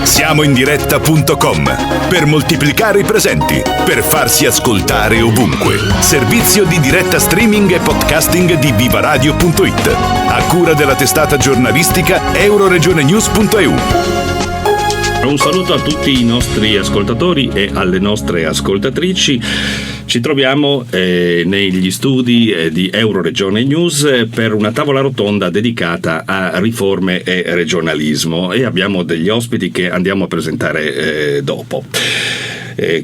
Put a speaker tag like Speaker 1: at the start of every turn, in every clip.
Speaker 1: Siamo in diretta.com per moltiplicare i presenti, per farsi ascoltare ovunque. Servizio di diretta streaming e podcasting di vivaradio.it, a cura della testata giornalistica euroregionenews.eu.
Speaker 2: Un saluto a tutti i nostri ascoltatori e alle nostre ascoltatrici. Ci troviamo negli studi di Euroregione News per una tavola rotonda dedicata a riforme e regionalismo, e abbiamo degli ospiti che andiamo a presentare dopo.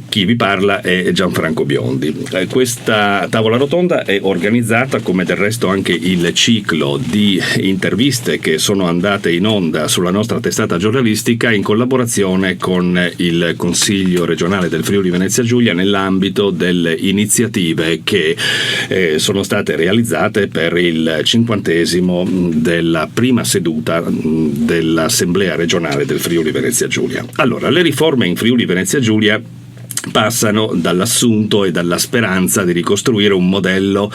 Speaker 2: Chi vi parla è Gianfranco Biondi. Questa tavola rotonda è organizzata, come del resto anche il ciclo di interviste che sono andate in onda sulla nostra testata giornalistica, in collaborazione con il Consiglio regionale del Friuli Venezia Giulia, nell'ambito delle iniziative che sono state realizzate per il 50° della prima seduta dell'Assemblea regionale del Friuli Venezia Giulia. Allora, le riforme in Friuli Venezia Giulia passano dall'assunto e dalla speranza di ricostruire un modello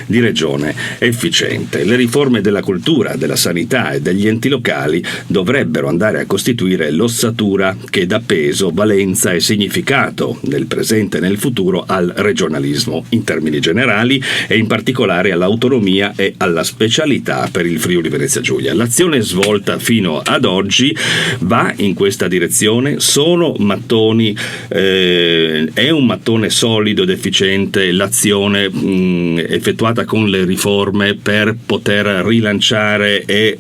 Speaker 2: di regione efficiente. Le riforme della cultura, della sanità e degli enti locali dovrebbero andare a costituire l'ossatura che dà peso, valenza e significato nel presente e nel futuro al regionalismo in termini generali, e in particolare all'autonomia e alla specialità per il Friuli Venezia Giulia. L'azione svolta fino ad oggi va in questa direzione. Sono mattoni è un mattone solido ed efficiente l'azione effettuata con le riforme per poter rilanciare e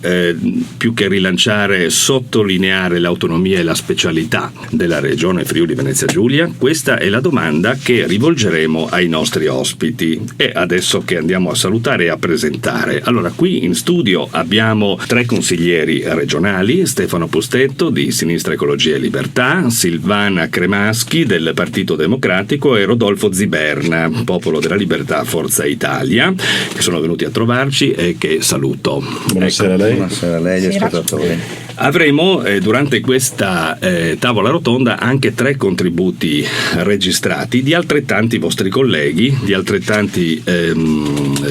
Speaker 2: più che rilanciare, sottolineare l'autonomia e la specialità della regione Friuli Venezia Giulia? Questa è la domanda che rivolgeremo ai nostri ospiti, e adesso che andiamo a salutare e a presentare. Allora, qui in studio abbiamo 3 consiglieri regionali: Stefano Pustetto di Sinistra Ecologia e Libertà, Silvana Cremaschi del Partito Democratico e Rodolfo Ziberna, Popolo della Libertà Forza Italia, che sono venuti a trovarci e che saluto.
Speaker 3: Buonasera a lei.
Speaker 4: Buonasera a lei, agli ascoltatori.
Speaker 2: Avremo durante questa tavola rotonda anche 3 contributi registrati di altrettanti vostri colleghi, di altrettanti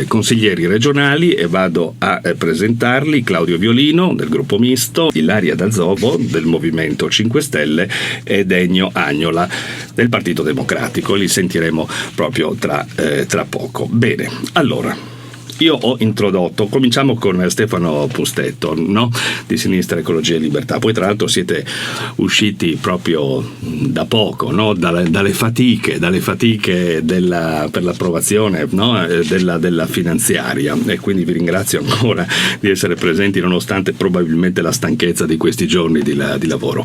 Speaker 2: consiglieri regionali, e vado a presentarli: Claudio Violino del Gruppo Misto, Ilaria D'Azovo del Movimento 5 Stelle e Degno Agnola del Partito Democratico. Li sentiremo proprio tra poco. Bene, allora, io ho introdotto, cominciamo con Stefano Pustetto, no? Di Sinistra Ecologia e Libertà. Poi tra l'altro siete usciti proprio da poco, no? dalle fatiche per l'approvazione, no? della finanziaria, e quindi vi ringrazio ancora di essere presenti nonostante probabilmente la stanchezza di questi giorni di lavoro.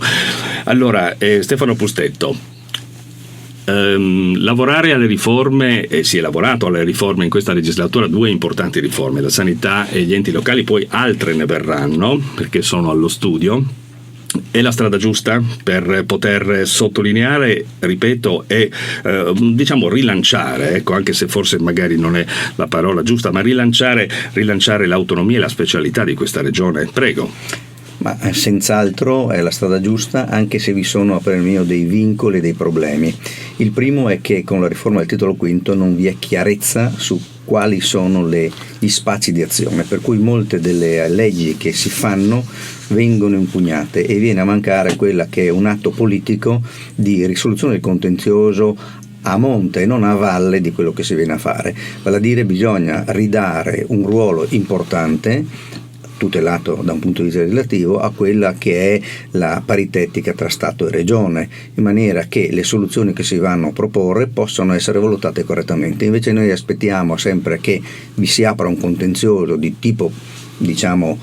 Speaker 2: Allora, Stefano Pustetto, lavorare alle riforme, si è lavorato alle riforme in questa legislatura, 2 importanti riforme, la sanità e gli enti locali, poi altre ne verranno perché sono allo studio. È la strada giusta per poter sottolineare, ripeto, e diciamo rilanciare, ecco, anche se forse magari non è la parola giusta, ma rilanciare l'autonomia e la specialità di questa regione? Prego.
Speaker 4: Ma senz'altro è la strada giusta, anche se vi sono a parer mio dei vincoli e dei problemi. Il primo è che con la riforma del titolo V non vi è chiarezza su quali sono gli spazi di azione, per cui molte delle leggi che si fanno vengono impugnate e viene a mancare quella che è un atto politico di risoluzione del contenzioso a monte e non a valle di quello che si viene a fare. Vale a dire, bisogna ridare un ruolo importante, tutelato da un punto di vista legislativo, a quella che è la paritetica tra Stato e Regione, in maniera che le soluzioni che si vanno a proporre possano essere valutate correttamente. Invece noi aspettiamo sempre che vi si apra un contenzioso di tipo, diciamo,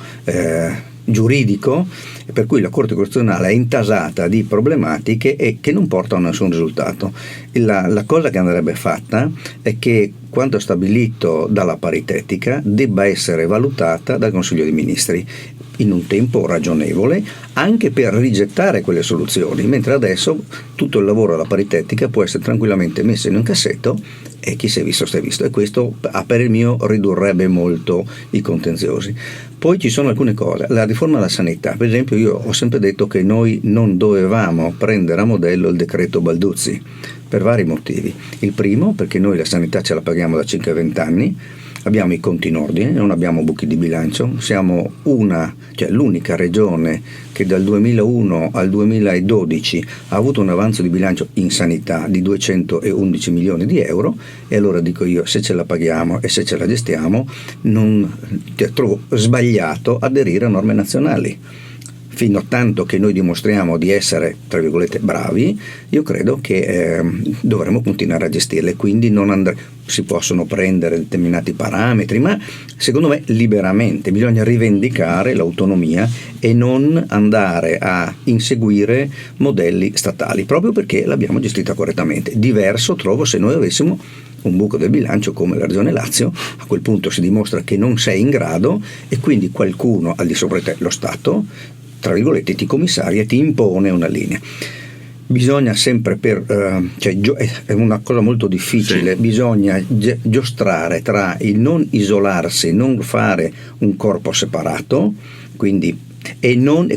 Speaker 4: giuridico, per cui la Corte Costituzionale è intasata di problematiche e che non portano a nessun risultato. La cosa che andrebbe fatta è che quanto stabilito dalla paritetica debba essere valutata dal Consiglio dei Ministri in un tempo ragionevole, anche per rigettare quelle soluzioni, mentre adesso tutto il lavoro della paritetica può essere tranquillamente messo in un cassetto e chi si è visto si è visto, e questo a parer mio ridurrebbe molto i contenziosi. Poi ci sono alcune cose, la riforma della sanità, per esempio io ho sempre detto che noi non dovevamo prendere a modello il decreto Balduzzi per vari motivi. Il primo, perché noi la sanità ce la paghiamo da 5-20 anni, abbiamo i conti in ordine, non abbiamo buchi di bilancio, siamo l'unica regione che dal 2001 al 2012 ha avuto un avanzo di bilancio in sanità di 211 milioni di euro, e allora dico io, se ce la paghiamo e se ce la gestiamo, trovo sbagliato aderire a norme nazionali. Fino a tanto che noi dimostriamo di essere, tra virgolette, bravi, io credo che dovremo continuare a gestirle, quindi si possono prendere determinati parametri, ma secondo me liberamente bisogna rivendicare l'autonomia e non andare a inseguire modelli statali, proprio perché l'abbiamo gestita correttamente. Diverso trovo se noi avessimo un buco del bilancio come la Regione Lazio. A quel punto si dimostra che non sei in grado, e quindi qualcuno al di sopra di te, lo Stato, tra virgolette, ti commissaria e ti impone una linea. Bisogna sempre è una cosa molto difficile, sì. Bisogna giostrare tra il non isolarsi, non fare un corpo separato, quindi non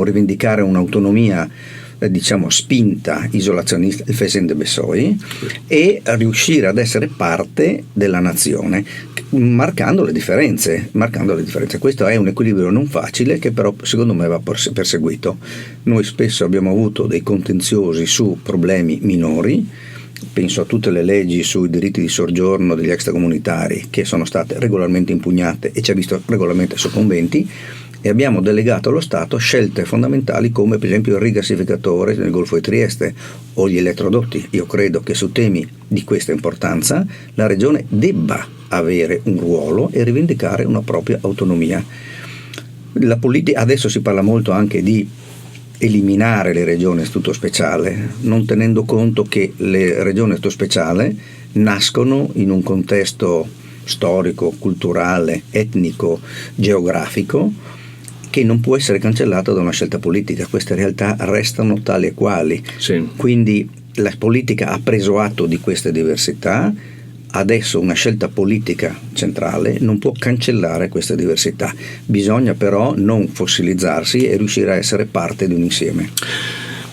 Speaker 4: rivendicare un'autonomia spinta isolazionista, il Fesende Bessoi, e riuscire ad essere parte della nazione, marcando le differenze. Questo è un equilibrio non facile, che però secondo me va perseguito. Noi spesso abbiamo avuto dei contenziosi su problemi minori, penso a tutte le leggi sui diritti di soggiorno degli extracomunitari che sono state regolarmente impugnate e ci ha visto regolarmente soccombenti, e abbiamo delegato allo Stato scelte fondamentali come per esempio il rigassificatore nel Golfo di Trieste o gli elettrodotti. Io credo che su temi di questa importanza la Regione debba avere un ruolo e rivendicare una propria autonomia. La politica, adesso si parla molto anche di eliminare le regioni a statuto speciale, non tenendo conto che le regioni a statuto speciale nascono in un contesto storico, culturale, etnico, geografico, che non può essere cancellato da una scelta politica. Queste realtà restano tali e quali.
Speaker 2: Sì.
Speaker 4: Quindi la politica ha preso atto di queste diversità, adesso una scelta politica centrale non può cancellare queste diversità. Bisogna però non fossilizzarsi e riuscire a essere parte di un insieme.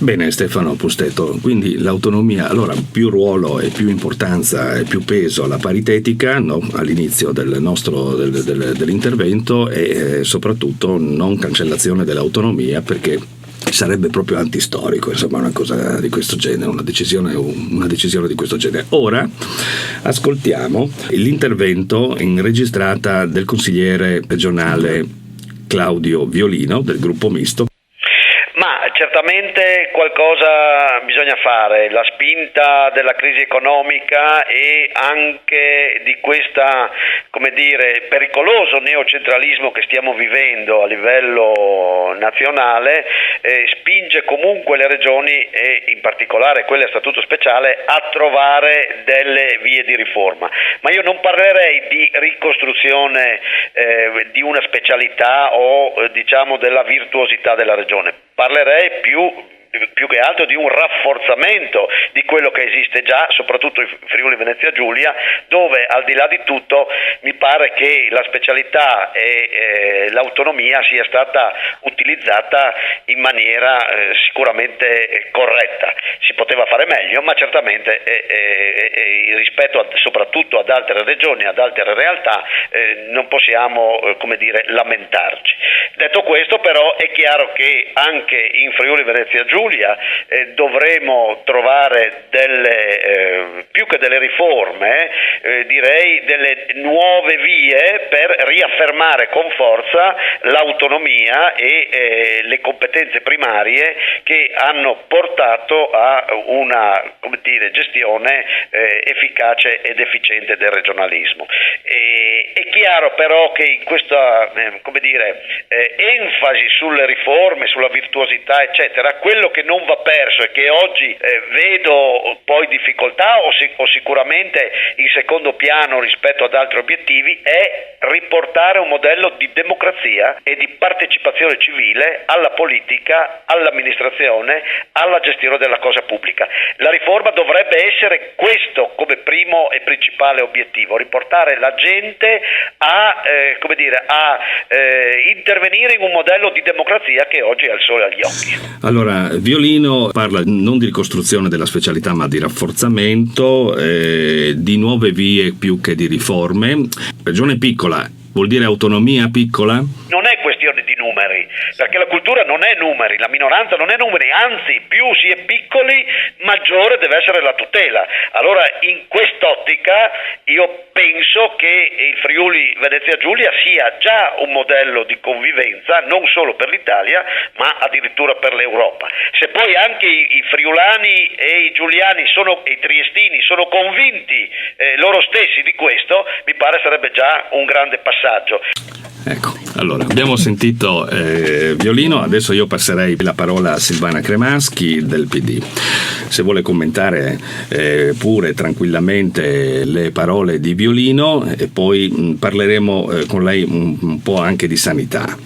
Speaker 2: Bene, Stefano Pustetto, quindi l'autonomia, allora più ruolo e più importanza e più peso alla paritetica, no? All'inizio del nostro dell'intervento, e soprattutto non cancellazione dell'autonomia, perché sarebbe proprio antistorico, insomma, una cosa di questo genere, una decisione di questo genere. Ora ascoltiamo l'intervento in registrata del consigliere regionale Claudio Violino del gruppo misto.
Speaker 3: Certamente qualcosa bisogna fare, la spinta della crisi economica e anche di questa, pericoloso neocentralismo che stiamo vivendo a livello nazionale spinge comunque le regioni, e in particolare quelle a statuto speciale, a trovare delle vie di riforma. Ma io non parlerei di ricostruzione di una specialità o della virtuosità della regione. Parlerei più che altro di un rafforzamento di quello che esiste già, soprattutto in Friuli Venezia Giulia, dove al di là di tutto mi pare che la specialità e l'autonomia sia stata utilizzata in maniera sicuramente corretta. Si poteva fare meglio, ma certamente rispetto soprattutto ad altre regioni, ad altre realtà, non possiamo lamentarci. Detto questo, però, è chiaro che anche in Friuli Venezia Giulia dovremo trovare più che delle riforme, direi delle nuove vie per riaffermare con forza l'autonomia e le competenze primarie che hanno portato a una gestione efficace ed efficiente del regionalismo. È chiaro però che in questa enfasi sulle riforme, sulla virtuosità eccetera, quello che non va perso e che oggi vedo poi difficoltà o sicuramente in secondo piano rispetto ad altri obiettivi è riportare un modello di democrazia e di partecipazione civile alla politica, all'amministrazione, alla gestione della cosa pubblica. La riforma dovrebbe essere questo come primo e principale obiettivo, riportare la gente a intervenire in un modello di democrazia che oggi è al sole agli occhi.
Speaker 2: Allora, Violino parla non di ricostruzione della specialità ma di rafforzamento, di nuove vie più che di riforme. Regione piccola vuol dire autonomia piccola?
Speaker 3: Non è questione di numeri, perché la cultura non è numeri, la minoranza non è numeri, anzi più si è piccoli maggiore deve essere la tutela. Allora in quest'ottica io penso che il Friuli Venezia Giulia sia già un modello di convivenza non solo per l'Italia ma addirittura per l'Europa. Se poi anche i friulani e i giuliani e i triestini sono convinti loro stessi di questo, mi pare sarebbe già un grande passaggio.
Speaker 2: Ecco, allora abbiamo sentito Violino, adesso io passerei la parola a Silvana Cremaschi del PD. Se vuole commentare pure tranquillamente le parole di Violino e poi parleremo con lei un po' anche di sanità.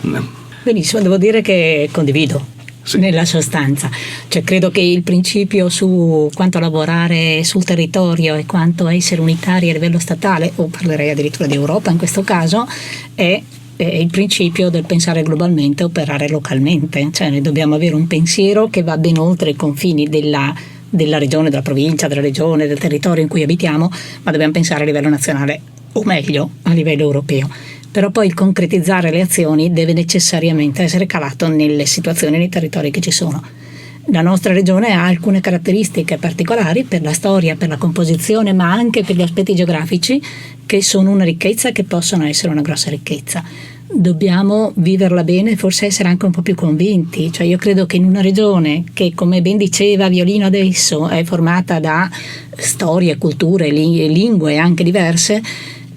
Speaker 5: Benissimo, devo dire che condivido. Sì. Nella sostanza, cioè credo che il principio su quanto lavorare sul territorio e quanto essere unitari a livello statale, o parlerei addirittura di Europa in questo caso, è il principio del pensare globalmente e operare localmente, cioè noi dobbiamo avere un pensiero che va ben oltre i confini della regione, della provincia, della regione, del territorio in cui abitiamo, ma dobbiamo pensare a livello nazionale o meglio a livello europeo. Però poi il concretizzare le azioni deve necessariamente essere calato nelle situazioni, nei territori che ci sono. La nostra regione ha alcune caratteristiche particolari per la storia, per la composizione, ma anche per gli aspetti geografici che sono una ricchezza e che possono essere una grossa ricchezza. Dobbiamo viverla bene e forse essere anche un po' più convinti. Cioè io credo che in una regione che, come ben diceva Violino adesso, è formata da storie, culture, lingue anche diverse,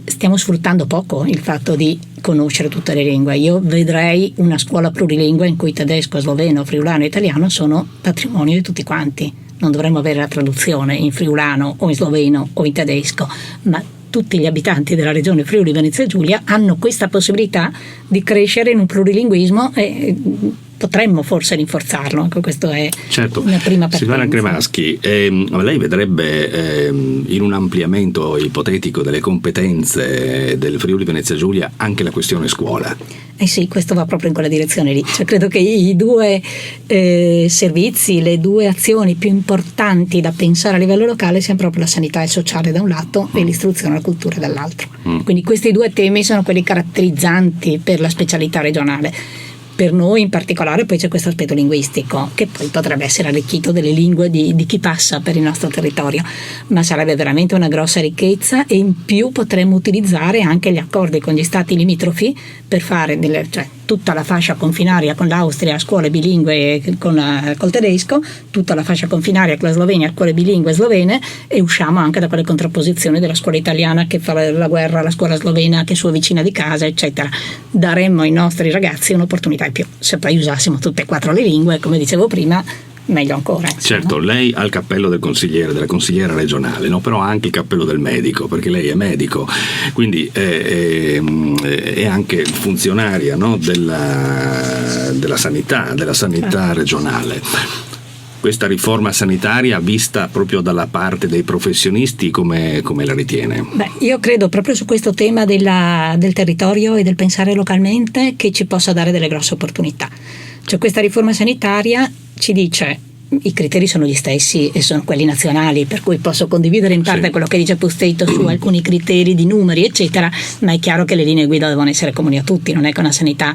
Speaker 5: stiamo sfruttando poco il fatto di conoscere tutte le lingue. Io vedrei una scuola plurilingue in cui tedesco, sloveno, friulano e italiano sono patrimonio di tutti quanti. Non dovremmo avere la traduzione in friulano o in sloveno o in tedesco, ma tutti gli abitanti della regione Friuli Venezia Giulia hanno questa possibilità di crescere in un plurilinguismo e potremmo forse rinforzarlo. Ecco, questo è
Speaker 2: certo.
Speaker 5: Una prima partenza.
Speaker 2: Silvana Cremaschi, lei vedrebbe in un ampliamento ipotetico delle competenze del Friuli Venezia Giulia anche la questione scuola?
Speaker 5: Sì, questo va proprio in quella direzione lì. Cioè, credo che i due servizi, le due azioni più importanti da pensare a livello locale siano proprio la sanità e sociale da un lato e l'istruzione e la cultura dall'altro. Quindi questi due temi sono quelli caratterizzanti per la specialità regionale. Per noi in particolare poi c'è questo aspetto linguistico che poi potrebbe essere arricchito delle lingue di chi passa per il nostro territorio, ma sarebbe veramente una grossa ricchezza e in più potremmo utilizzare anche gli accordi con gli stati limitrofi per fare tutta la fascia confinaria con l'Austria, scuole bilingue col tedesco, tutta la fascia confinaria con la Slovenia, scuole bilingue slovene, e usciamo anche da quelle contrapposizioni della scuola italiana che fa la guerra alla scuola slovena che è sua vicina di casa, eccetera. Daremmo ai nostri ragazzi un'opportunità in più. Se poi usassimo tutte e quattro le lingue, come dicevo prima, meglio ancora.
Speaker 2: Certo, lei ha il cappello del consigliere, della consigliera regionale, no? Però ha anche il cappello del medico, perché lei è medico, quindi è anche funzionaria, no? della sanità regionale. Questa riforma sanitaria vista proprio dalla parte dei professionisti come la ritiene?
Speaker 5: Io credo proprio su questo tema del territorio e del pensare localmente che ci possa dare delle grosse opportunità. Cioè questa riforma sanitaria ci dice i criteri sono gli stessi e sono quelli nazionali, per cui posso condividere in parte quello che dice Pustetto su alcuni criteri di numeri eccetera, ma è chiaro che le linee guida devono essere comuni a tutti, non è che una sanità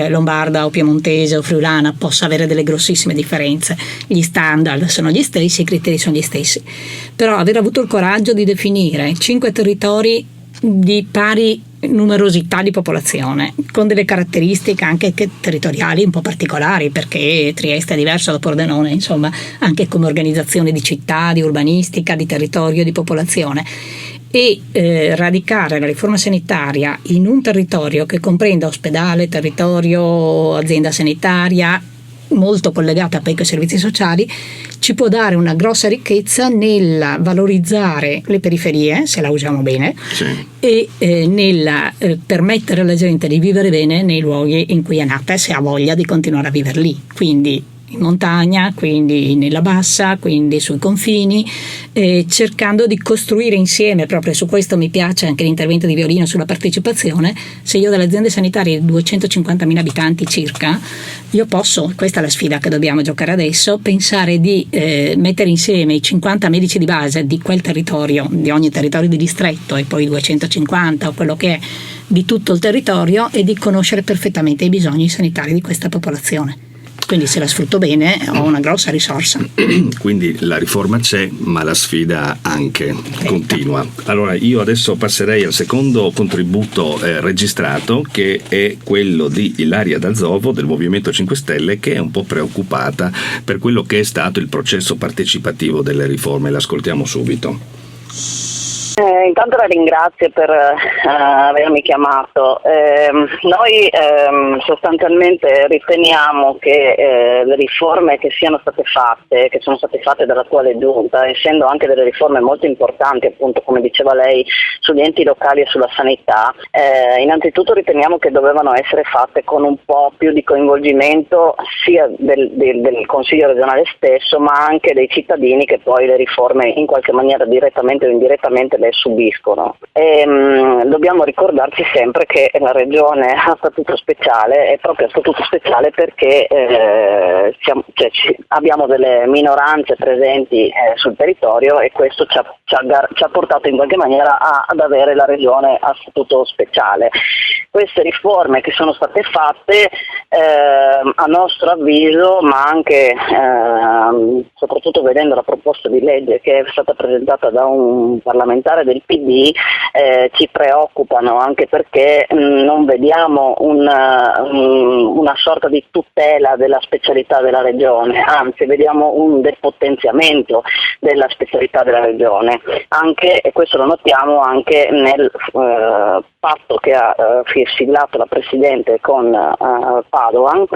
Speaker 5: lombarda o piemontese o friulana possa avere delle grossissime differenze. Gli standard sono gli stessi, i criteri sono gli stessi, però aver avuto il coraggio di definire 5 territori di pari numerosità di popolazione con delle caratteristiche anche territoriali un po' particolari, perché Trieste è diverso da Pordenone, insomma, anche come organizzazione di città, di urbanistica, di territorio, di popolazione, e radicare la riforma sanitaria in un territorio che comprenda ospedale, territorio, azienda sanitaria, molto collegata poi con i servizi sociali, ci può dare una grossa ricchezza nel valorizzare le periferie, se la usiamo bene, e nel permettere alla gente di vivere bene nei luoghi in cui è nata e se ha voglia di continuare a vivere lì. Quindi in montagna, quindi nella bassa, quindi sui confini, cercando di costruire insieme. Proprio su questo mi piace anche l'intervento di Violino sulla partecipazione. Se io ho delle aziende sanitarie di 250.000 abitanti circa, io posso, questa è la sfida che dobbiamo giocare adesso, pensare di mettere insieme i 50 medici di base di quel territorio, di ogni territorio di distretto, e poi 250 o quello che è di tutto il territorio, e di conoscere perfettamente i bisogni sanitari di questa popolazione. Quindi se la sfrutto bene ho una grossa risorsa.
Speaker 2: Quindi la riforma c'è, ma la sfida anche continua. Allora io adesso passerei al secondo contributo registrato, che è quello di Ilaria Dal Zovo del Movimento 5 Stelle, che è un po' preoccupata per quello che è stato il processo partecipativo delle riforme. L'ascoltiamo subito.
Speaker 6: Intanto la ringrazio per avermi chiamato. Noi sostanzialmente riteniamo che le riforme che sono state fatte dall'attuale giunta, essendo anche delle riforme molto importanti, appunto come diceva lei, sugli enti locali e sulla sanità, innanzitutto riteniamo che dovevano essere fatte con un po' più di coinvolgimento sia del Consiglio regionale stesso, ma anche dei cittadini che poi le riforme in qualche maniera direttamente o indirettamente le subiscono. Dobbiamo ricordarci sempre che la regione ha statuto speciale, è proprio a statuto speciale perché abbiamo delle minoranze presenti sul territorio, e questo ci ha portato in qualche maniera ad avere la regione a statuto speciale. Queste riforme che sono state fatte, a nostro avviso, ma anche soprattutto vedendo la proposta di legge che è stata presentata da un parlamentare del PD, ci preoccupano, anche perché non vediamo una sorta di tutela della specialità della regione, anzi vediamo un depotenziamento della specialità della regione, e questo lo notiamo anche nel patto che ha siglato la Presidente con Padoan,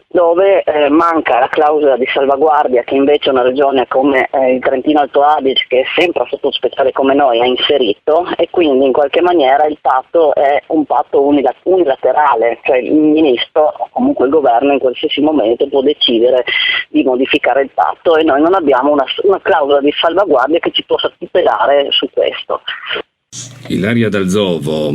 Speaker 6: dove manca la clausola di salvaguardia che invece una regione come il Trentino Alto Adige, che è sempre a statuto speciale come noi, ha inserito, e quindi in qualche maniera il patto è un patto unilaterale, cioè il ministro o comunque il governo in qualsiasi momento può decidere di modificare il patto, e noi non abbiamo una clausola di salvaguardia che ci possa tutelare su questo.
Speaker 2: Ilaria Dal Zovo,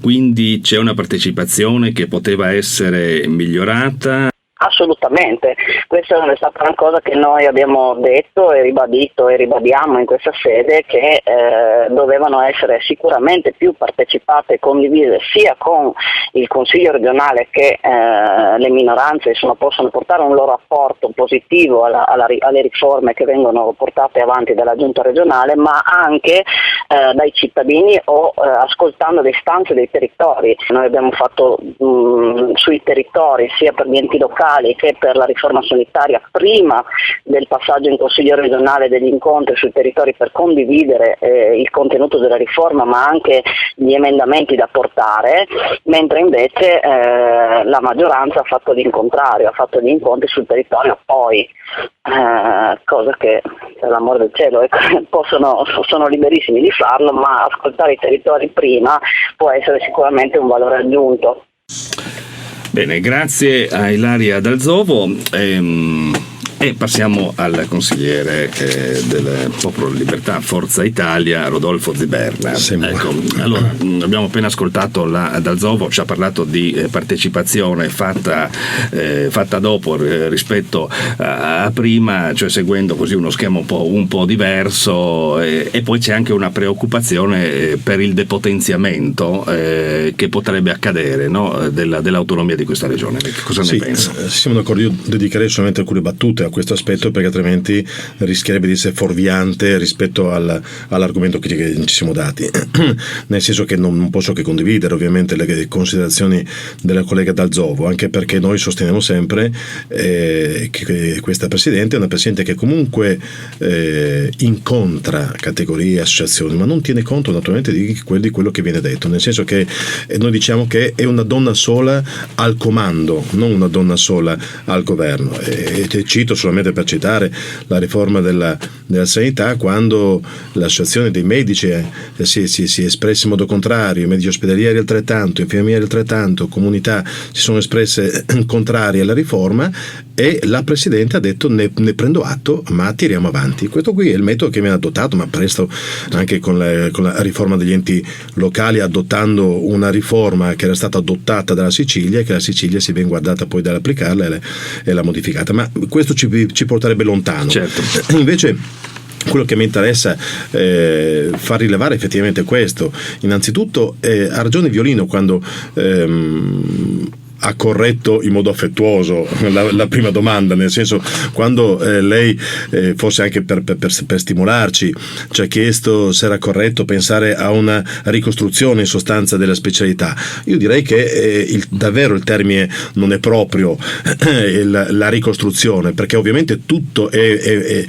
Speaker 2: quindi c'è una partecipazione che poteva essere migliorata?
Speaker 6: Assolutamente, questa è stata una cosa che noi abbiamo detto e ribadito e ribadiamo in questa sede, che dovevano essere sicuramente più partecipate e condivise sia con il Consiglio regionale, che le minoranze possono portare un loro apporto positivo alle riforme che vengono portate avanti dalla Giunta regionale, ma anche dai cittadini o ascoltando le istanze dei territori. Noi abbiamo fatto sui territori, sia per gli enti locali che per la riforma sanitaria, prima del passaggio in Consiglio regionale, degli incontri sui territori per condividere il contenuto della riforma, ma anche gli emendamenti da portare, mentre invece la maggioranza ha fatto l'incontrario, ha fatto gli incontri sul territorio poi, cosa che per l'amor del cielo sono liberissimi di farlo, ma ascoltare i territori prima può essere sicuramente un valore aggiunto.
Speaker 2: Bene, grazie a Ilaria Dal Zovo. E passiamo al consigliere del Popolo Libertà Forza Italia, Rodolfo Ziberna. Ecco, allora, abbiamo appena ascoltato la Dal Zovo, ci ha parlato di partecipazione fatta dopo rispetto a prima, cioè seguendo così uno schema un po' diverso, e poi c'è anche una preoccupazione per il depotenziamento che potrebbe accadere, no? dell'autonomia di questa regione. Cosa ne pensa?
Speaker 7: Siamo d'accordo, io dedicherei solamente alcune battute a questo aspetto, perché altrimenti rischierebbe di essere fuorviante rispetto all'argomento che ci siamo dati, nel senso che non posso che condividere ovviamente le considerazioni della collega Dal Zovo, anche perché noi sosteniamo sempre che questa Presidente è una Presidente che comunque incontra categorie e associazioni, ma non tiene conto naturalmente di quello che viene detto, nel senso che noi diciamo che è una donna sola al comando, non una donna sola al governo, e cito solamente per citare la riforma della sanità, quando l'associazione dei medici si è espressa in modo contrario, i medici ospedalieri altrettanto, infermieri altrettanto, comunità si sono espresse contrarie alla riforma, e la Presidente ha detto ne prendo atto, ma tiriamo avanti. Questo qui è il metodo che viene adottato, ma presto anche con la riforma degli enti locali, adottando una riforma che era stata adottata dalla Sicilia e che la Sicilia si viene guardata poi dall'applicarla e l'ha modificata, ma questo ci porterebbe lontano.
Speaker 2: Certo.
Speaker 7: Invece quello che mi interessa far rilevare effettivamente è questo. Innanzitutto ha ragione Violino quando ha corretto in modo affettuoso la prima domanda, nel senso, quando lei forse anche per stimolarci ci ha chiesto se era corretto pensare a una ricostruzione in sostanza della specialità. Io direi che davvero il termine non è proprio la ricostruzione, perché ovviamente tutto è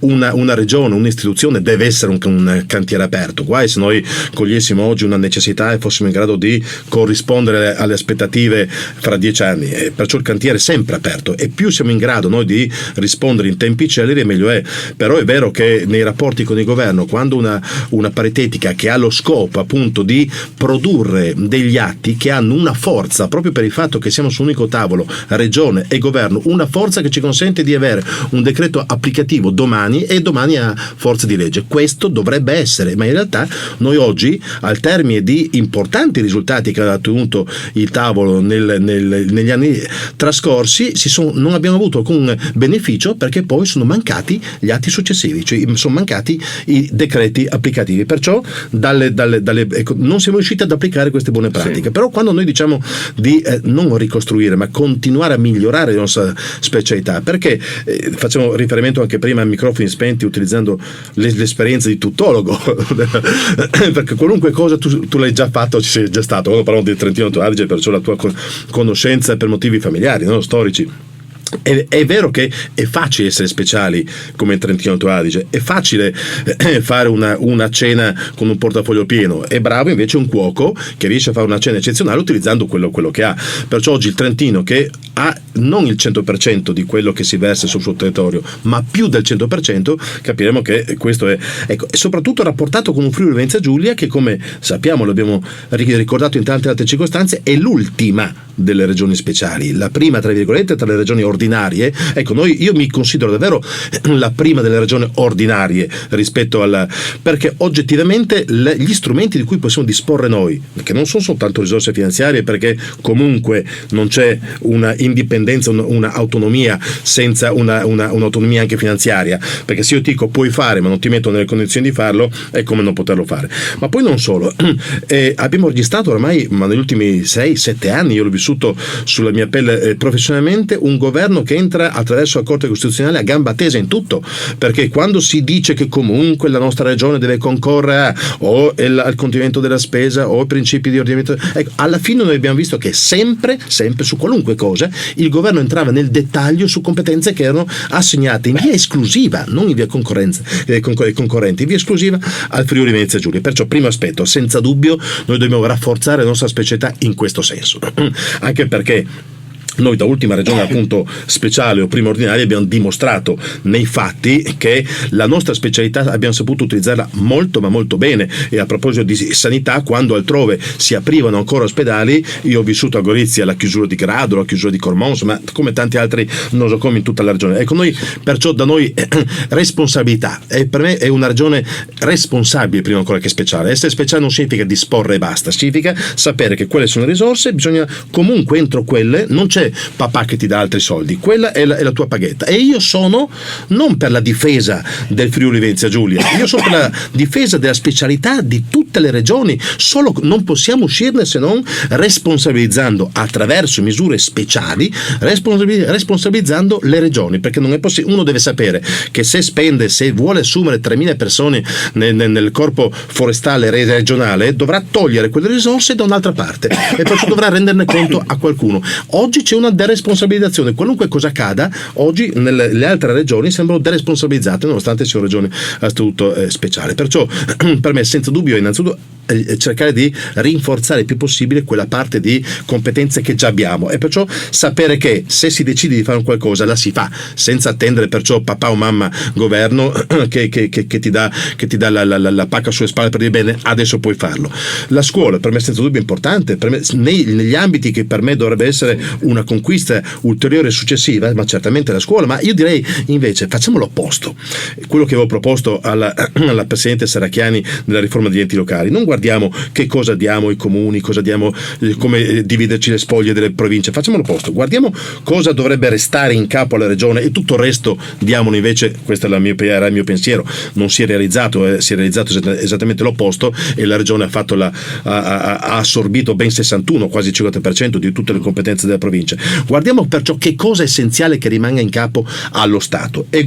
Speaker 7: una regione, un'istituzione deve essere un cantiere aperto. Guai se noi cogliessimo oggi una necessità e fossimo in grado di corrispondere alle aspettative fra 10 anni, e perciò il cantiere è sempre aperto, e più siamo in grado noi di rispondere in tempi celeri meglio è. Però è vero che nei rapporti con il governo, quando una paritetica che ha lo scopo appunto di produrre degli atti che hanno una forza, proprio per il fatto che siamo su un unico tavolo, regione e governo, una forza che ci consente di avere un decreto applicativo domani, e domani ha forza di legge, questo dovrebbe essere. Ma in realtà noi oggi, al termine di importanti risultati che ha ottenuto il tavolo negli anni trascorsi, non abbiamo avuto alcun beneficio, perché poi sono mancati gli atti successivi, cioè sono mancati i decreti applicativi, perciò non siamo riusciti ad applicare queste buone pratiche. Sì. Però quando noi diciamo di non ricostruire ma continuare a migliorare la nostra specialità, perché facciamo riferimento anche prima a microfoni spenti utilizzando l'esperienza di tuttologo perché qualunque cosa tu l'hai già fatto, ci sei già stato. Quando parliamo di Trentino Alto Adige, perciò la tua conoscenza per motivi familiari, no? Storici. È vero che è facile essere speciali come in Trentino Alto Adige, è facile fare una cena con un portafoglio pieno, è bravo invece un cuoco che riesce a fare una cena eccezionale utilizzando quello che ha. Perciò oggi il Trentino, che ha non il 100% di quello che si versa sul suo territorio, ma più del 100%, capiremo che questo è, ecco, e soprattutto rapportato con un Friuli Venezia Giulia che, come sappiamo, l'abbiamo ricordato in tante altre circostanze, è l'ultima delle regioni speciali, la prima tra virgolette tra le regioni ordinarie. Ecco, io mi considero davvero la prima delle regioni ordinarie rispetto perché oggettivamente gli strumenti di cui possiamo disporre noi, che non sono soltanto risorse finanziarie, perché comunque non c'è una indipendenza, una autonomia senza un'autonomia anche finanziaria, perché se io ti dico puoi fare ma non ti metto nelle condizioni di farlo, è come non poterlo fare. Ma poi non solo, abbiamo registrato ormai, ma negli ultimi 6-7 anni, io l'ho vissuto sulla mia pelle professionalmente, un governo che entra attraverso la Corte Costituzionale a gamba tesa in tutto, perché quando si dice che comunque la nostra regione deve concorrere o al contenimento della spesa o ai principi di ordinamento, ecco, alla fine noi abbiamo visto che sempre su qualunque cosa il governo entrava nel dettaglio su competenze che erano assegnate in via esclusiva, non in via concorrenza concorrenti, in via esclusiva al Friuli Venezia Giulia. Perciò, primo aspetto, senza dubbio noi dobbiamo rafforzare la nostra specialità in questo senso, anche perché noi da ultima regione appunto speciale o prima ordinaria abbiamo dimostrato nei fatti che la nostra specialità abbiamo saputo utilizzarla molto ma molto bene. E a proposito di sanità, quando altrove si aprivano ancora ospedali, io ho vissuto a Gorizia la chiusura di Grado, la chiusura di Cormons, ma come tanti altri nosocomi in tutta la regione. Ecco, perciò da noi responsabilità, e per me è una regione responsabile prima ancora che speciale. Essere speciale non significa disporre e basta, significa sapere che quelle sono le risorse, bisogna comunque entro quelle, non c'è papà che ti dà altri soldi, quella è la tua paghetta. E io sono non per la difesa del Friuli Venezia Giulia, io sono per la difesa della specialità di tutte le regioni. Solo non possiamo uscirne se non responsabilizzando attraverso misure speciali, responsabilizzando le regioni, perché non è possibile. Uno deve sapere che se vuole assumere 3.000 persone nel corpo forestale regionale, dovrà togliere quelle risorse da un'altra parte e perciò dovrà renderne conto a qualcuno. Oggi c'è una deresponsabilizzazione, qualunque cosa accada oggi le altre regioni sembrano deresponsabilizzate nonostante siano regioni a statuto speciale. Perciò per me senza dubbio innanzitutto cercare di rinforzare il più possibile quella parte di competenze che già abbiamo, e perciò sapere che se si decide di fare qualcosa la si fa, senza attendere perciò papà o mamma governo che ti dà la pacca sulle spalle per dire bene, adesso puoi farlo. La scuola per me è senza dubbio importante, per me, negli ambiti che per me dovrebbe essere una conquista ulteriore e successiva, ma certamente la scuola. Ma io direi invece facciamo l'opposto, quello che avevo proposto alla Presidente Serracchiani nella riforma degli enti locali. Non guardiamo che cosa diamo ai comuni, cosa diamo, come dividerci le spoglie delle province, facciamo l'opposto, guardiamo cosa dovrebbe restare in capo alla regione e tutto il resto diamolo invece. Questo era il mio pensiero, non si è realizzato, si è realizzato esattamente l'opposto, e la regione ha assorbito ben 61, quasi il 50% di tutte le competenze della provincia. Guardiamo perciò che cosa è essenziale che rimanga in capo allo Stato, e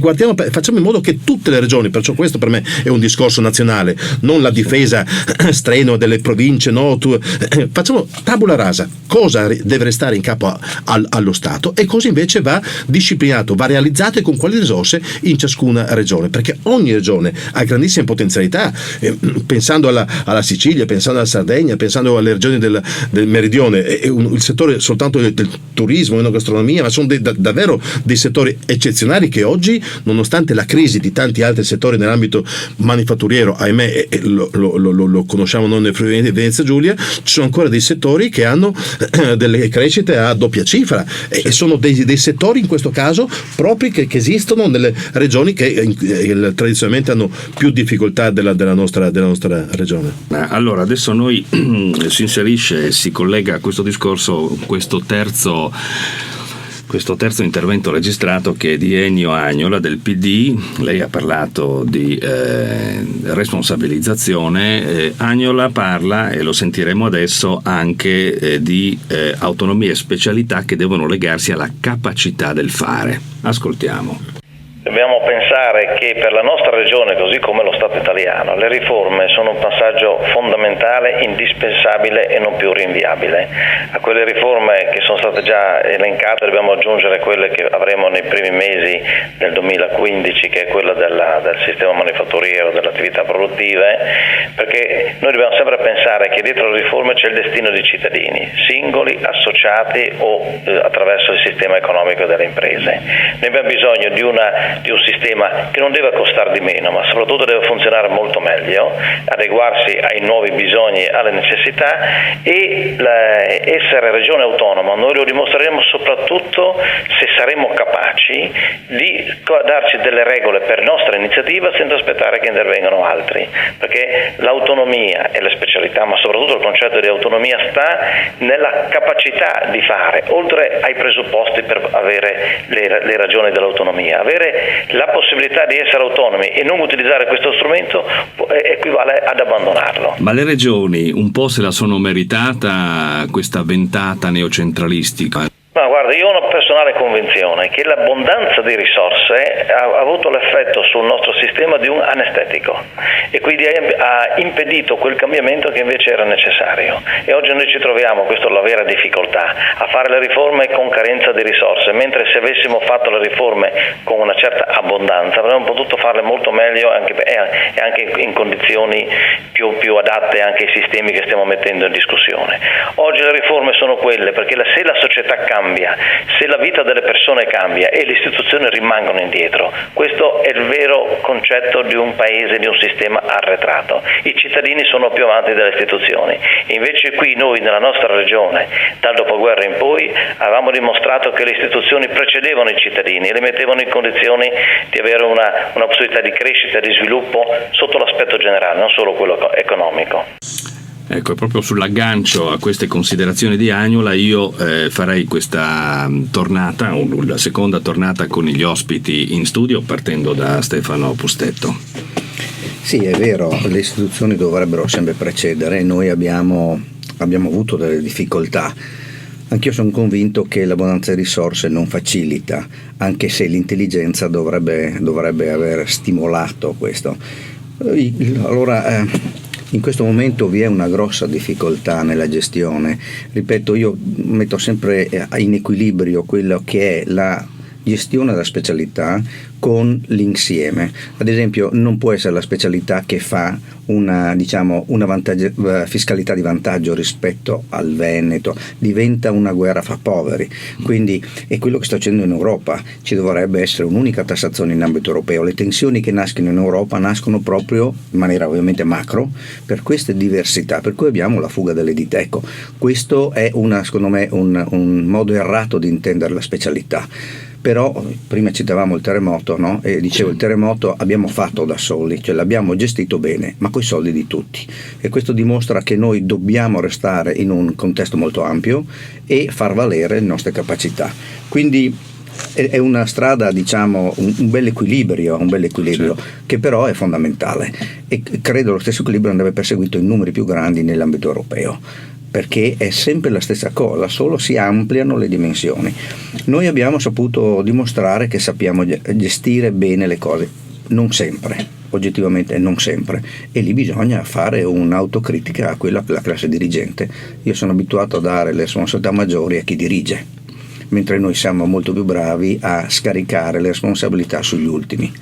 Speaker 7: facciamo in modo che tutte le regioni, perciò questo per me è un discorso nazionale, non la difesa strenua delle province, no? Facciamo tabula rasa, cosa deve restare in capo allo Stato e cosa invece va disciplinato, va realizzato e con quali risorse in ciascuna regione, perché ogni regione ha grandissime potenzialità, pensando alla Sicilia, pensando alla Sardegna, pensando alle regioni del meridione, il settore soltanto del turismo e la gastronomia, ma sono davvero dei settori eccezionali che oggi, nonostante la crisi di tanti altri settori nell'ambito manifatturiero, ahimè, lo conosciamo noi nel Friuli Venezia Giulia, ci sono ancora dei settori che hanno delle crescite a doppia cifra, e sono dei settori in questo caso propri che esistono nelle regioni che tradizionalmente hanno più difficoltà della nostra regione.
Speaker 2: Allora adesso noi si inserisce e si collega a questo discorso questo terzo intervento registrato, che è di Ennio Agnola del PD. Lei ha parlato di responsabilizzazione, Agnola parla, e lo sentiremo adesso, anche di autonomia e specialità che devono legarsi alla capacità del fare. Ascoltiamo.
Speaker 8: Dobbiamo pensare che per la nostra regione, così come lo Stato italiano, le riforme sono un passaggio fondamentale, indispensabile e non più rinviabile. A quelle riforme che sono state già elencate dobbiamo aggiungere quelle che avremo nei primi mesi del 2015, che è quella del sistema manifatturiero, delle attività produttive, perché noi dobbiamo sempre pensare che dietro le riforme c'è il destino dei cittadini, singoli, associati o attraverso il sistema economico delle imprese. Noi abbiamo bisogno di un sistema che non deve costare di meno, ma soprattutto deve funzionare molto meglio, adeguarsi ai nuovi bisogni, alle necessità, e essere regione autonoma noi lo dimostreremo soprattutto se saremo capaci di darci delle regole per nostra iniziativa senza aspettare che intervengano altri, perché l'autonomia e la specialità, ma soprattutto il concetto di autonomia, sta nella capacità di fare, oltre ai presupposti per avere le ragioni dell'autonomia. Avere la possibilità di essere autonomi e non utilizzare questo strumento equivale ad abbandonarlo.
Speaker 2: Ma le regioni un po' se la sono meritata questa ventata neocentralistica?
Speaker 8: No, guarda, io ho una personale convinzione che l'abbondanza di risorse ha avuto l'effetto sul nostro sistema di un anestetico, e quindi ha impedito quel cambiamento che invece era necessario, e oggi noi ci troviamo, questa è la vera difficoltà, a fare le riforme con carenza di risorse, mentre se avessimo fatto le riforme con una certa abbondanza avremmo potuto farle molto meglio e anche in condizioni più adatte anche ai sistemi che stiamo mettendo in discussione. Oggi le riforme sono quelle, perché se la società cambia, se la vita delle persone cambia e le istituzioni rimangono indietro, questo è il vero concetto di un paese, di un sistema arretrato. I cittadini sono più avanti delle istituzioni, e invece qui noi nella nostra regione dal dopoguerra in poi avevamo dimostrato che le istituzioni precedevano i cittadini e le mettevano in condizioni di avere una possibilità di crescita e di sviluppo sotto l'aspetto generale, non solo quello economico.
Speaker 2: Ecco, proprio sull'aggancio a queste considerazioni di Agnola io farei questa tornata, la seconda tornata con gli ospiti in studio, partendo da Stefano Pustetto.
Speaker 4: Sì, è vero, le istituzioni dovrebbero sempre precedere, noi abbiamo avuto delle difficoltà. Anch'io sono convinto che l'abbondanza di risorse non facilita, anche se l'intelligenza dovrebbe aver stimolato questo. Allora, in questo momento vi è una grossa difficoltà nella gestione. Ripeto, io metto sempre in equilibrio quello che è la gestione della specialità con l'insieme. Ad esempio, non può essere la specialità che fa una fiscalità di vantaggio rispetto al Veneto, diventa una guerra fra poveri. Quindi è quello che sta succedendo in Europa. Ci dovrebbe essere un'unica tassazione in ambito europeo. Le tensioni che nascono in Europa nascono proprio in maniera ovviamente macro per queste diversità, per cui abbiamo la fuga delle ditte. Ecco, questo è secondo me un modo errato di intendere la specialità. Però prima citavamo il terremoto, no? E dicevo, il terremoto abbiamo fatto da soli, cioè l'abbiamo gestito bene, ma coi soldi di tutti, e questo dimostra che noi dobbiamo restare in un contesto molto ampio e far valere le nostre capacità. Quindi è una strada, diciamo, un bel equilibrio, certo, che però è fondamentale, e credo lo stesso equilibrio andrebbe perseguito in numeri più grandi nell'ambito europeo, perché è sempre la stessa cosa, solo si ampliano le dimensioni. Noi abbiamo saputo dimostrare che sappiamo gestire bene le cose, non sempre, oggettivamente non sempre, e lì bisogna fare un'autocritica a quella che è la classe dirigente. Io sono abituato a dare le responsabilità maggiori a chi dirige, mentre noi siamo molto più bravi a scaricare le responsabilità sugli ultimi.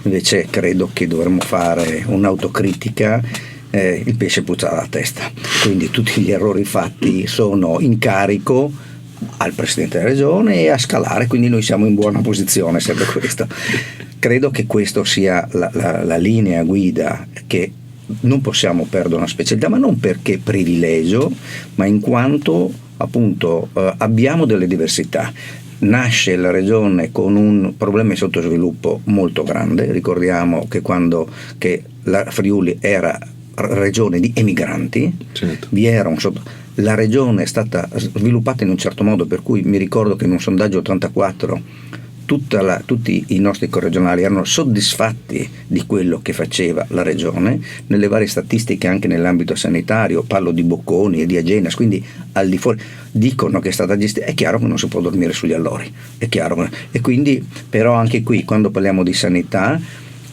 Speaker 4: Invece credo che dovremmo fare un'autocritica. Il pesce puzza dalla testa, quindi tutti gli errori fatti sono in carico al Presidente della Regione e a scalare, quindi noi siamo in buona posizione, sempre questo. Credo che questo sia la linea guida, che non possiamo perdere una specialità, ma non perché privilegio, ma in quanto appunto abbiamo delle diversità. Nasce la regione con un problema di sottosviluppo molto grande. Ricordiamo che che la Friuli era regione di emigranti, certo, la regione è stata sviluppata in un certo modo, per cui mi ricordo che in un sondaggio 84 tutti i nostri corregionali erano soddisfatti di quello che faceva la regione. Nelle varie statistiche anche nell'ambito sanitario, parlo di Bocconi e di Agenas, quindi al di fuori, dicono che è stata gestita. È chiaro che non si può dormire sugli allori, è chiaro, e quindi però anche qui, quando parliamo di sanità,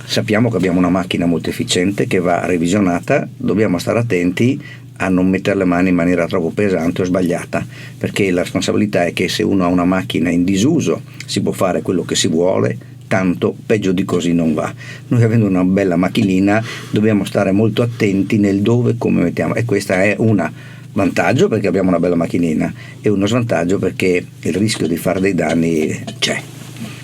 Speaker 4: sappiamo che abbiamo una macchina molto efficiente che va revisionata, dobbiamo stare attenti a non mettere le mani in maniera troppo pesante o sbagliata, perché la responsabilità è che se uno ha una macchina in disuso si può fare quello che si vuole, tanto peggio di così non va. Noi, avendo una bella macchinina, dobbiamo stare molto attenti nel dove e come mettiamo, e questo è un vantaggio perché abbiamo una bella macchinina, e uno svantaggio perché il rischio di fare dei danni c'è.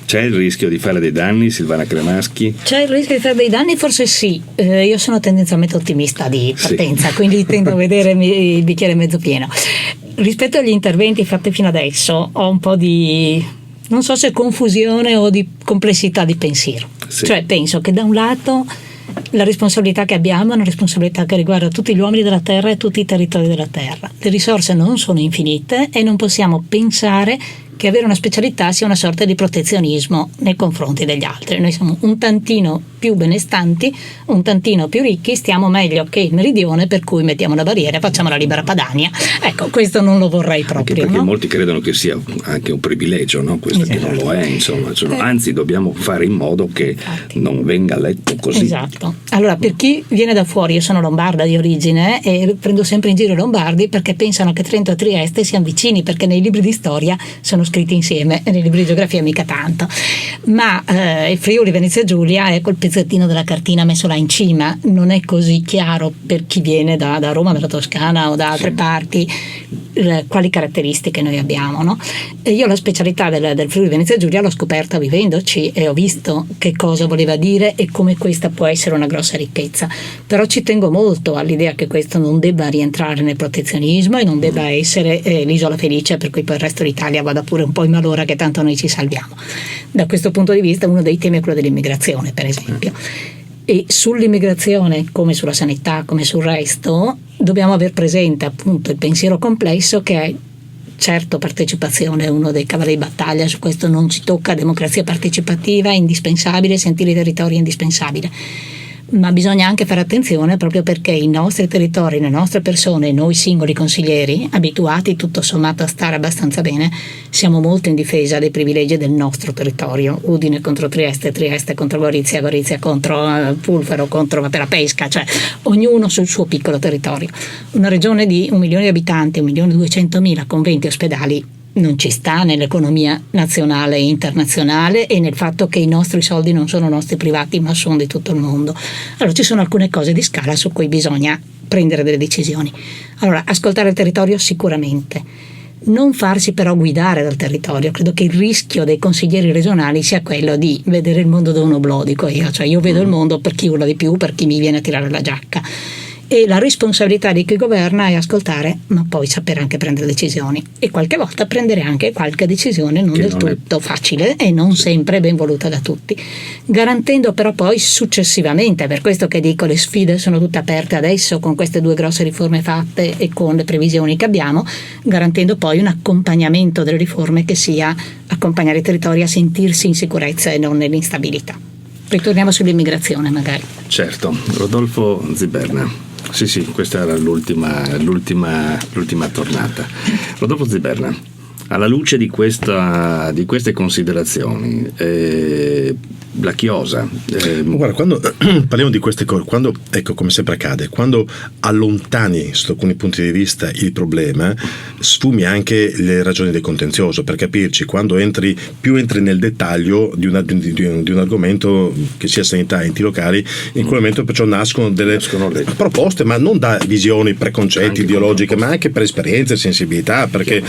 Speaker 2: C'è il rischio di fare dei danni, Silvana Cremaschi?
Speaker 5: C'è il rischio di fare dei danni? Forse sì. Io sono tendenzialmente ottimista di partenza, sì, quindi tendo a vedere il bicchiere mezzo pieno. Rispetto agli interventi fatti fino adesso ho un po' di, non so se confusione o di complessità di pensiero. Sì. Cioè penso che da un lato la responsabilità che abbiamo è una responsabilità che riguarda tutti gli uomini della terra e tutti i territori della terra. Le risorse non sono infinite e non possiamo pensare che avere una specialità sia una sorta di protezionismo nei confronti degli altri. Noi siamo un tantino più benestanti, un tantino più ricchi, stiamo meglio che il meridione, per cui mettiamo la barriera e facciamo la libera Padania. Ecco, questo non lo vorrei proprio.
Speaker 2: Anche perché
Speaker 5: no?
Speaker 2: Molti credono che sia anche un privilegio, no? Questo esatto. Che non lo è, insomma. Anzi, dobbiamo fare in modo che non venga letto così.
Speaker 5: Esatto. Allora, per chi viene da fuori, io sono lombarda di origine e prendo sempre in giro i lombardi perché pensano che Trento e Trieste siano vicini, perché nei libri di storia sono scritti insieme, e nei libri di geografia mica tanto, ma il Friuli Venezia Giulia è quel pezzettino della cartina messo là in cima. Non è così chiaro per chi viene da Roma, dalla Toscana o da altre parti quali caratteristiche noi abbiamo, no? E io la specialità del Friuli Venezia Giulia l'ho scoperta vivendoci e ho visto che cosa voleva dire e come questa può essere una grossa ricchezza. Però ci tengo molto all'idea che questo non debba rientrare nel protezionismo e non debba essere l'isola felice per cui poi il resto d'Italia vada pure un po' in malora, che tanto noi ci salviamo. Da questo punto di vista uno dei temi è quello dell'immigrazione, per esempio. E sull'immigrazione, come sulla sanità, come sul resto, dobbiamo aver presente appunto il pensiero complesso che è certo partecipazione è uno dei cavalli di battaglia, su questo non ci tocca, democrazia partecipativa è indispensabile, sentire i territori è indispensabile, ma bisogna anche fare attenzione proprio perché i nostri territori, le nostre persone, noi singoli consiglieri, abituati tutto sommato a stare abbastanza bene, siamo molto in difesa dei privilegi del nostro territorio. Udine contro Trieste, Trieste contro Gorizia, Gorizia contro Pulfero, contro per la pesca, cioè ognuno sul suo piccolo territorio. Una regione di 1 milione di abitanti, 1.200.000 con 20 ospedali non ci sta nell'economia nazionale e internazionale e nel fatto che i nostri soldi non sono nostri privati ma sono di tutto il mondo. Allora ci sono alcune cose di scala su cui bisogna prendere delle decisioni. Allora, ascoltare il territorio sicuramente, non farsi però guidare dal territorio. Credo che il rischio dei consiglieri regionali sia quello di vedere il mondo da un oblò, dico io, cioè io vedo il mondo per chi urla di più, per chi mi viene a tirare la giacca. E la responsabilità di chi governa è ascoltare, ma poi sapere anche prendere decisioni e qualche volta prendere anche qualche decisione non del tutto facile e non sempre ben voluta da tutti, garantendo però poi successivamente, per questo che dico le sfide sono tutte aperte adesso con queste 2 grosse riforme fatte e con le previsioni che abbiamo, garantendo poi un accompagnamento delle riforme che sia accompagnare i territori a sentirsi in sicurezza e non nell'instabilità. Ritorniamo sull'immigrazione magari.
Speaker 2: Certo, Rodolfo Ziberna. Sì, questa era l'ultima tornata. Rodolfo Ziberna, alla luce di queste considerazioni, la chiosa.
Speaker 7: Guarda, quando parliamo di queste cose, quando, ecco, come sempre accade, quando allontani sotto alcuni punti di vista il problema, sfumi anche le ragioni del contenzioso. Per capirci, quando più entri nel dettaglio di un argomento, che sia sanità, enti locali, in quel momento perciò nascono delle proposte, ma non da visioni preconcetti anche ideologiche, ma anche per esperienze e sensibilità, perché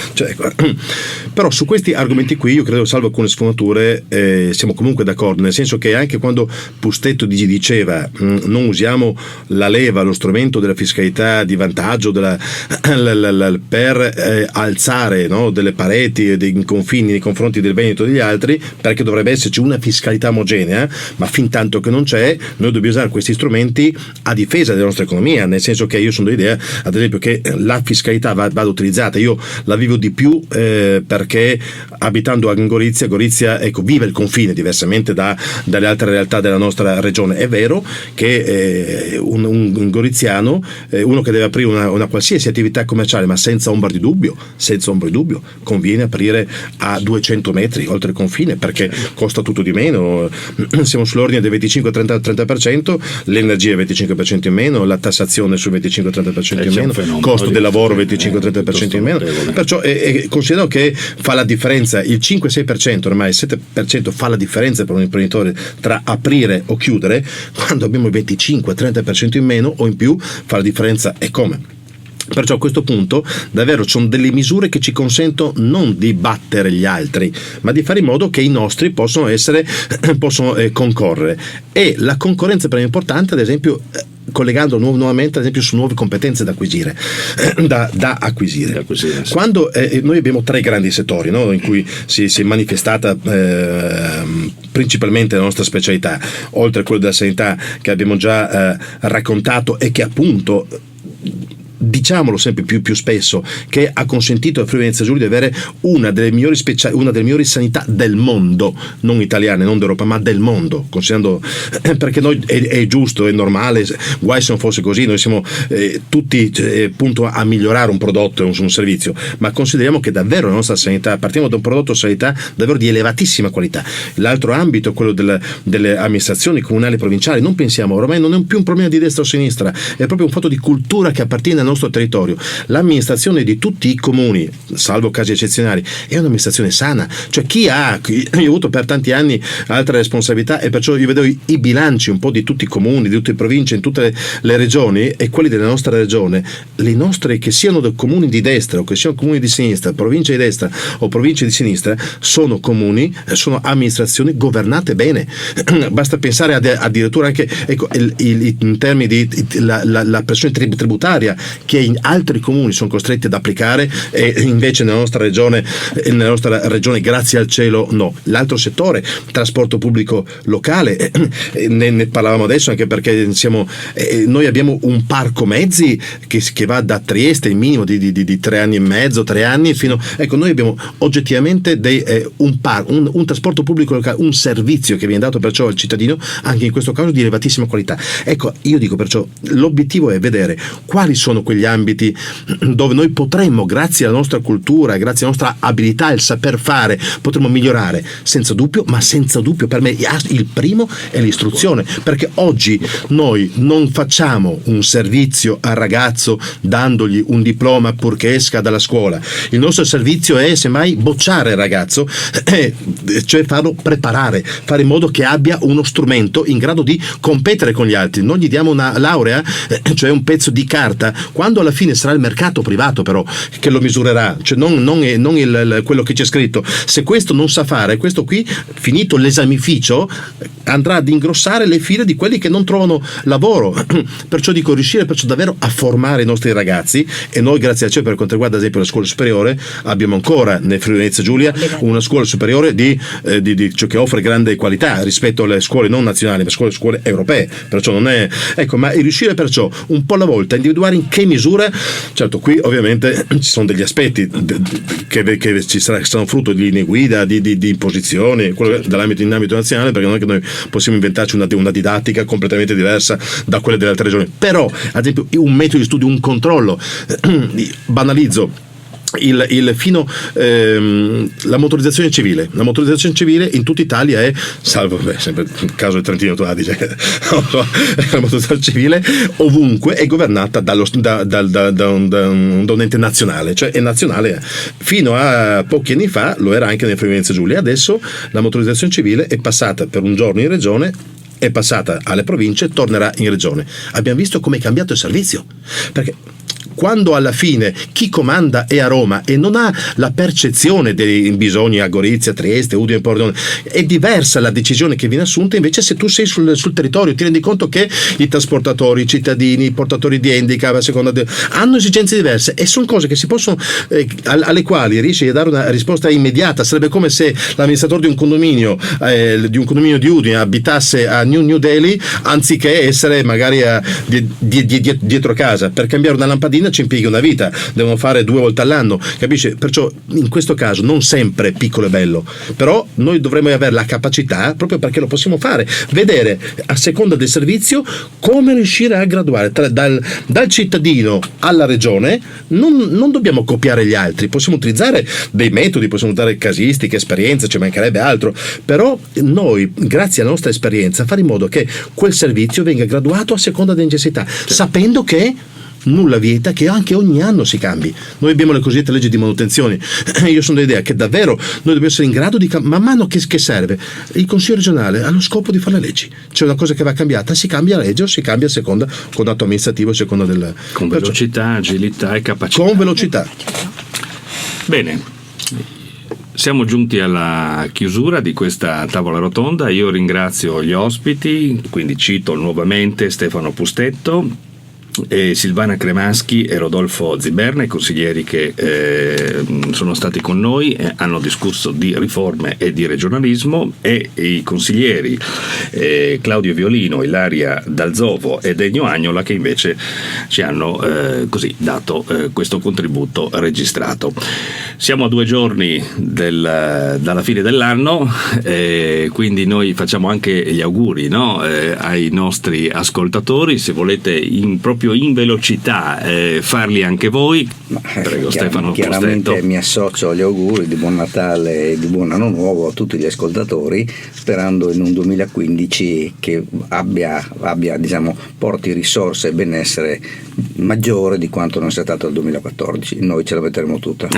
Speaker 7: però su questi argomenti qui io credo, salvo alcune sfumature, siamo comunque d'accordo, nel senso che anche quando Pustetto diceva non usiamo la leva, lo strumento della fiscalità di vantaggio per alzare, no, delle pareti e dei confini nei confronti del Veneto e degli altri, perché dovrebbe esserci una fiscalità omogenea, ma fin tanto che non c'è, noi dobbiamo usare questi strumenti a difesa della nostra economia, nel senso che io sono dell'idea, ad esempio, che la fiscalità vada utilizzata. Io la vivo di più perché abitando a Gorizia, ecco, vive il confine diversamente dalle altre realtà della nostra regione. È vero che un goriziano, uno che deve aprire una qualsiasi attività commerciale, ma senza ombra di dubbio, conviene aprire a 200 metri oltre il confine, perché costa tutto di meno, siamo sull'ordine del 25-30%, l'energia 25% in meno, la tassazione sul 25-30% in meno, costo del lavoro 25-30% in meno, perciò considero che fa la differenza, il 5-6%, ormai il 7% fa la differenza per un imprenditore tra aprire o chiudere. Quando abbiamo il 25-30% in meno o in più, fa la differenza e come. Perciò a questo punto davvero sono delle misure che ci consentono non di battere gli altri, ma di fare in modo che i nostri possono concorrere. E la concorrenza per me è importante, ad esempio, collegando nuovamente ad esempio su nuove competenze da acquisire, da acquisire. Quando noi abbiamo 3 grandi settori, no, in cui si è manifestata principalmente la nostra specialità, oltre a quello della sanità che abbiamo già raccontato e che appunto, diciamolo sempre più spesso, che ha consentito al Friuli Venezia Giulia di avere una delle migliori sanità del mondo, non italiane, non d'Europa, ma del mondo, considerando, perché noi è giusto, è normale, guai se non fosse così, noi siamo tutti appunto a migliorare un prodotto e un servizio, ma consideriamo che davvero la nostra sanità, partiamo da un prodotto sanità davvero di elevatissima qualità. L'altro ambito, quello delle amministrazioni comunali e provinciali, non pensiamo, ormai non è più un problema di destra o sinistra, è proprio un fatto di cultura che appartiene al nostro territorio. L'amministrazione di tutti i comuni, salvo casi eccezionali, è un'amministrazione sana, cioè io ho avuto per tanti anni altre responsabilità e perciò io vedo i bilanci un po' di tutti i comuni, di tutte le province, in tutte le regioni e quelli della nostra regione, le nostre, che siano comuni di destra o che siano comuni di sinistra, province di destra o province di sinistra, sono comuni, sono amministrazioni governate bene. Basta pensare addirittura anche, ecco, in termini di la pressione tributaria che in altri comuni sono costretti ad applicare e invece nella nostra regione grazie al cielo no. L'altro settore, trasporto pubblico locale, ne parlavamo adesso, anche perché noi abbiamo un parco mezzi che va da Trieste il minimo di 3 anni e mezzo, 3 anni fino, ecco, noi abbiamo oggettivamente un trasporto pubblico locale, un servizio che viene dato perciò al cittadino, anche in questo caso di elevatissima qualità. Ecco, io dico perciò l'obiettivo è vedere quali sono quegli degli ambiti dove noi potremmo, grazie alla nostra cultura, grazie alla nostra abilità, il saper fare, potremmo migliorare, senza dubbio, ma senza dubbio per me il primo è l'istruzione, perché oggi noi non facciamo un servizio al ragazzo dandogli un diploma purché esca dalla scuola. Il nostro servizio è semmai bocciare il ragazzo, cioè farlo preparare, fare in modo che abbia uno strumento in grado di competere con gli altri. Non gli diamo una laurea, cioè un pezzo di carta, quando alla fine sarà il mercato privato però che lo misurerà, cioè non quello che c'è scritto. Se questo non sa fare, questo qui, finito l'esamificio, andrà ad ingrossare le file di quelli che non trovano lavoro. Perciò dico, riuscire davvero a formare i nostri ragazzi, e noi grazie a ciò, per quanto riguarda ad esempio la scuola superiore, abbiamo ancora nel Friuli Venezia Giulia una scuola superiore di ciò che offre grande qualità rispetto alle scuole non nazionali, ma scuole europee. Perciò non è, ecco, ma riuscire perciò un po' alla volta a individuare in che misura, certo qui ovviamente ci sono degli aspetti che ci saranno frutto di linee guida, di imposizioni dall'ambito in ambito nazionale, perché non è che noi possiamo inventarci una didattica completamente diversa da quelle delle altre regioni, però ad esempio un metodo di studio, un controllo, banalizzo la motorizzazione civile. La motorizzazione civile in tutta Italia è, salvo sempre il caso del Trentino Alto Adige, la motorizzazione civile ovunque è governata da un ente nazionale, cioè è nazionale. Fino a pochi anni fa lo era anche nel Friuli Venezia Giulia. Adesso la motorizzazione civile è passata per un giorno in regione, è passata alle province, tornerà in regione. Abbiamo visto come è cambiato il servizio, perché quando alla fine chi comanda è a Roma e non ha la percezione dei bisogni a Gorizia, Trieste, Udine, Pordenone, è diversa la decisione che viene assunta. Invece se tu sei sul territorio ti rendi conto che i trasportatori, i cittadini, i portatori di handicap hanno esigenze diverse, e sono cose che si possono alle quali riesci a dare una risposta immediata. Sarebbe come se l'amministratore di un condominio di Udine abitasse a New Delhi, anziché essere magari dietro casa. Per cambiare una lampadina ci impiega una vita, devono fare 2 volte all'anno, capisci? Perciò in questo caso non sempre piccolo e bello, però noi dovremmo avere la capacità, proprio perché lo possiamo fare, vedere a seconda del servizio come riuscire a graduare dal cittadino alla regione. Non dobbiamo copiare gli altri, possiamo utilizzare dei metodi, possiamo usare casistiche, esperienze, ci mancherebbe altro, però noi grazie alla nostra esperienza fare in modo che quel servizio venga graduato a seconda delle necessità, sapendo che nulla vieta che anche ogni anno si cambi. Noi abbiamo le cosiddette leggi di manutenzione. Io sono dell'idea che davvero noi dobbiamo essere in grado di man mano che serve. Il Consiglio regionale ha lo scopo di fare le leggi. C'è una cosa che va cambiata, si cambia la legge o si cambia a seconda, con atto amministrativo, a seconda del...
Speaker 2: Con velocità, agilità e capacità.
Speaker 7: Con velocità.
Speaker 2: Bene. Siamo giunti alla chiusura di questa tavola rotonda. Io ringrazio gli ospiti, quindi cito nuovamente Stefano Pustetto, Silvana Cremaschi e Rodolfo Ziberna, i consiglieri che sono stati con noi, hanno discusso di riforme e di regionalismo, e i consiglieri Claudio Violino, Ilaria Dalzovo e Degno Agnola, che invece ci hanno così dato questo contributo registrato. Siamo a 2 giorni dalla fine dell'anno, quindi noi facciamo anche gli auguri, no? Ai nostri ascoltatori. Se volete proprio in velocità farli anche voi. Prego, Stefano.
Speaker 4: Chiaramente
Speaker 2: Pustetto.
Speaker 4: mi associo agli auguri di buon Natale e di buon anno nuovo a tutti gli ascoltatori, sperando in un 2015 che abbia diciamo, porti risorse e benessere maggiore di quanto non sia stato il 2014. Noi ce la metteremo tutta.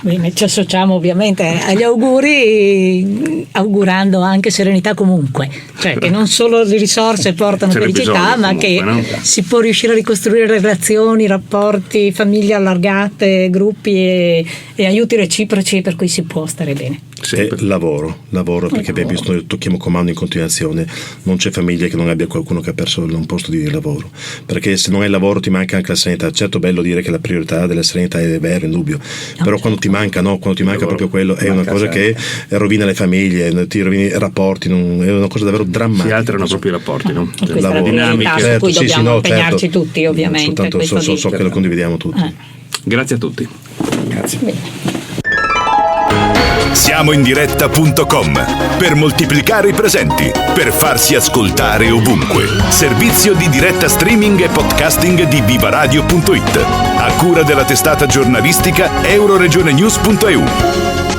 Speaker 5: Bene, ci associamo ovviamente agli auguri, augurando anche serenità comunque, cioè che non solo le risorse portano felicità, ma
Speaker 2: comunque,
Speaker 5: che
Speaker 2: no?
Speaker 5: si può riuscire a ricostruire relazioni, rapporti, famiglie allargate, gruppi e aiuti reciproci, per cui si può stare bene.
Speaker 7: Sì, lavoro, perché abbiamo visto, noi tocchiamo comando in continuazione, non c'è famiglia che non abbia qualcuno che ha perso un posto di lavoro, perché se non hai lavoro ti manca anche la serenità. Certo, è bello dire che la priorità della serenità è vero, indubbio, però quando ti manca proprio quello, è una cosa che rovina le famiglie, ti rovina i rapporti, è una cosa davvero drammatica.
Speaker 2: Si alterano proprio i rapporti, no?
Speaker 5: E questa è la dinamica su cui dobbiamo impegnarci tutti, ovviamente.
Speaker 7: Soltanto so che lo condividiamo tutti.
Speaker 2: Grazie a tutti.
Speaker 4: Grazie.
Speaker 5: Bene.
Speaker 1: Siamoindiretta.com, per moltiplicare i presenti, per farsi ascoltare ovunque. Servizio di diretta streaming e podcasting di vivaradio.it, a cura della testata giornalistica euroregionenews.eu.